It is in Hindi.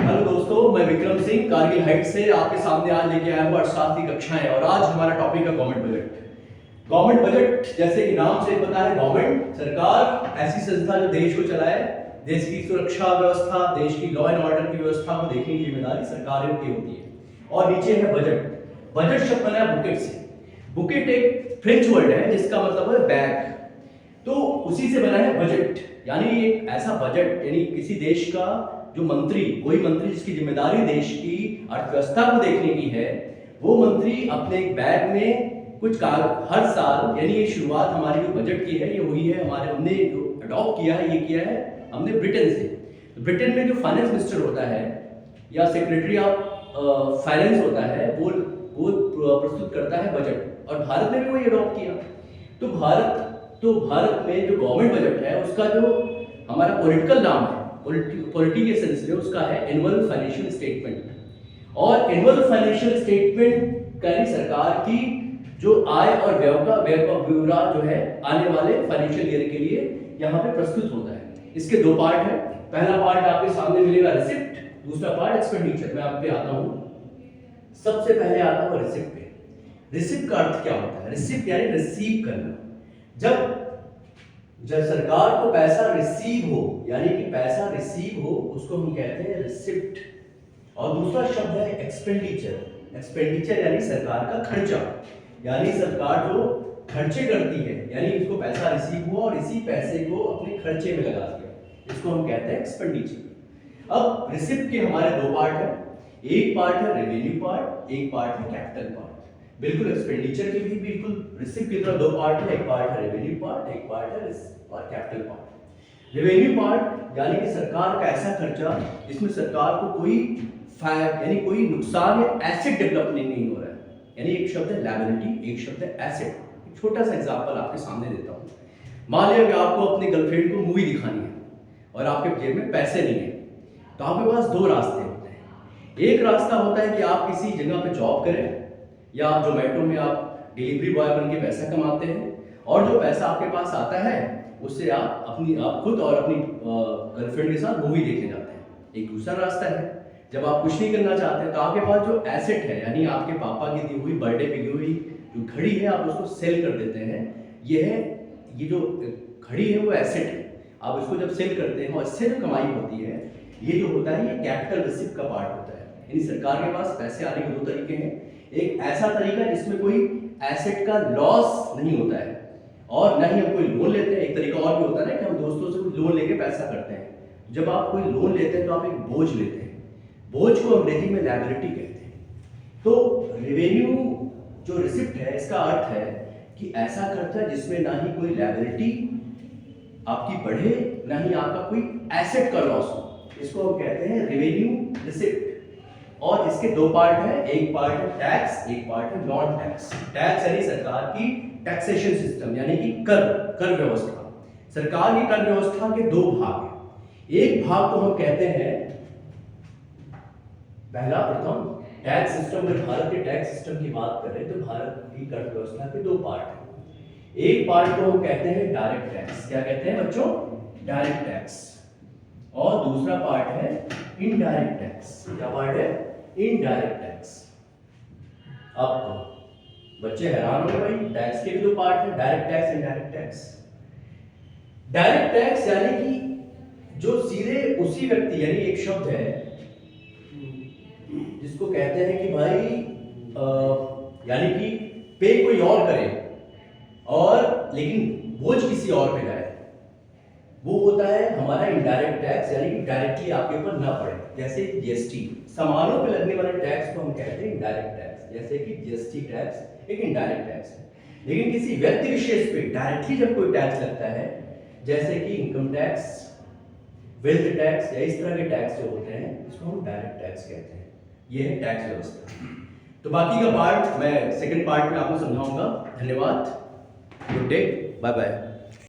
हेलो दोस्तों, मैं विक्रम सिंह कारगिल हाइट से आपके सामने आज लेके आया हूँ 8वीं कक्षाएं। और आज हमारा टॉपिक है गवर्नमेंट बजट। गवर्नमेंट बजट जैसे कि नाम से पता है, गवर्नमेंट सरकार ऐसी संस्था जो देश को चलाए, देश की सुरक्षा व्यवस्था, देश की लॉ एंड ऑर्डर की व्यवस्था को देखने की जिम्मेदारी सरकारों की होती है। और नीचे है बजट। बजट शब्द बना है बुकेट से। बुकेट एक फ्रेंच वर्ड है जिसका मतलब है बैग, तो उसी से बना है बजट। यानी एक ऐसा बजट, यानी किसी देश का जो मंत्री, कोई मंत्री जिसकी जिम्मेदारी देश की अर्थव्यवस्था को देखने की है, वो मंत्री अपने एक बैग में कुछ हर साल, यानी ये शुरुआत हमारी जो बजट की है ये हुई है, हमने जो अडॉप्ट किया है, ये किया है हमने ब्रिटेन से। तो ब्रिटेन में जो फाइनेंस मिनिस्टर होता है या सेक्रेटरी ऑफ फाइनेंस होता है, वो प्रस्तुत करता है बजट। और भारत ने भी वही अडॉप्ट किया। तो भारत में जो गवर्नमेंट बजट है उसका जो हमारा पॉलिटिकल नाम है, पॉलिटी के सेंस में उसका है एनुअल फाइनेंशियल स्टेटमेंट। और एनुअल फाइनेंशियल स्टेटमेंट यानी सरकार की जो आय और व्यय का ब्यौरा जो है आने वाले फाइनेंशियल ईयर के लिए यहाँ पे प्रस्तुत होता है। इसके दो पार्ट है। पहला पार्ट आपके सामने मिलेगा रिसिप्ट, दूसरा पार्ट एक्सपेंडिचर। मैं आप पे आता हूँ। सबसे पहले आता हूँ रिसिप्ट पे। रिसिप्ट का अर्थ क्या होता है? रिसिप्ट यानी रिसीव करना। जब सरकार को पैसा रिसीव हो, यानी कि पैसा रिसीव हो, उसको हम कहते हैं रिसिप्ट। और दूसरा शब्द है एक्सपेंडिचर। एक्सपेंडिचर यानी सरकार का खर्चा, यानी सरकार जो खर्चे करती है, यानी इसको पैसा रिसीव हुआ और इसी पैसे को अपने खर्चे में लगा दिया, इसको हम कहते हैं एक्सपेंडिचर। अब रिसिप्ट के हमारे दो पार्ट है। एक पार्ट है रेवेन्यू पार्ट, एक पार्ट है कैपिटल पार्ट। बिल्कुल एक्सपेंडिचर के भी बिल्कुल रिसिप्ट की तरह दो पार्ट है। एक पार्ट है रेवेन्यू पार्ट, एक पार्ट है और कैपिटल पार्ट। रेवेन्यू पार्ट यानी कि सरकार का ऐसा खर्चा जिसमें सरकार को कोई यानी कोई नुकसान या एसेट डेवलपमेंट नहीं हो रहा है। यानी एक शब्द है लायबिलिटी, एक शब्द है एसेट। एक छोटा सा एग्जांपल आपके सामने देता हूँ। मान लिया कि आपको अपनी गर्लफ्रेंड को मूवी दिखानी है और आपके जेब में पैसे नहीं है, तो आपके पास दो रास्ते होते हैं। एक रास्ता होता है कि आप किसी जगह पे जॉब करें, या आप जोमेटो में आप डिलीवरी बॉय बन के पैसा कमाते हैं, और जो पैसा आपके पास आता है उससे आप खुद और अपनी गर्लफ्रेंड के साथ मूवी देखने जाते हैं। एक दूसरा रास्ता है, जब आप कुछ नहीं करना चाहते तो आपके पास जो एसेट है, यानी आपके पापा की दी हुई बर्थडे पे दी हुई जो घड़ी है, आप उसको सेल कर देते हैं। ये जो घड़ी है वो एसेट है। आप इसको जब सेल करते हैं और इससे जो कमाई होती है, ये जो होता है ये कैपिटल रिसिप्ट का पार्ट होता है। यानी सरकार के पास पैसे आने के दो तरीके हैं। एक ऐसा तरीका जिसमें कोई एसेट का लॉस नहीं होता है, और ना ही हम कोई लोन लेते हैं। एक तरीका और भी होता है ना कि हम दोस्तों से कुछ लोन लेके पैसा करते हैं। जब आप कोई लोन लेते हैं तो आप एक बोझ लेते हैं। बोझ को अंग्रेजी में लायबिलिटी कहते हैं। तो रेवेन्यू जो रिसिप्ट है, इसका अर्थ है कि ऐसा खर्चा जिसमें ना ही कोई लायबिलिटी आपकी बढ़े, ना ही आपका कोई एसेट का लॉस हो, इसको हम कहते हैं रेवेन्यू रिसिप्ट। और इसके दो पार्ट है। एक पार्ट है टैक्स, एक पार्ट है नॉन टैक्स। टैक्स यानी सरकार की टैक्सेशन सिस्टम, यानी कि कर व्यवस्था। सरकार की कर व्यवस्था के दो भाग हैं। एक भाग को हम कहते हैं, पहला प्रथम टैक्स सिस्टम। जब भारत के टैक्स सिस्टम की बात करें तो भारत की कर व्यवस्था के दो पार्ट हैं। एक पार्ट को हम कहते हैं डायरेक्ट टैक्स। क्या कहते हैं बच्चों? Direct tax. और दूसरा पार्ट है इनडायरेक्ट टैक्स। क्या पार्ट है? Indirect tax. अब बच्चे हैरान हो गए, भाई टैक्स के भी दो पार्ट हैं, direct tax, indirect tax. Direct tax यानी कि जो सीधे उसी व्यक्ति, यानी एक शब्द है जिसको कहते हैं कि भाई यानी कि पे कोई और करे और लेकिन बोझ किसी और पे जाए, वो होता है हमारा इनडायरेक्ट टैक्स। यानी कि डायरेक्टली आपके ऊपर ना पड़े। जैसे जीएसटी, सामानों पे लगने वाले टैक्स को हम कहते हैं इनडायरेक्ट टैक्स। जैसे कि जीएसटी टैक्स एक इनडायरेक्ट टैक्स है। लेकिन किसी व्यक्ति विशेष पे डायरेक्टली जब कोई टैक्स लगता है, जैसे कि इनकम टैक्स, वेल्थ टैक्स या इस तरह के टैक्स जो होते हैं, इसको हम डायरेक्ट टैक्स कहते हैं। ये है टैक्स व्यवस्था। तो बाकी का पार्ट मैं सेकंड पार्ट में आपको समझाऊंगा। धन्यवाद। Good day, bye bye.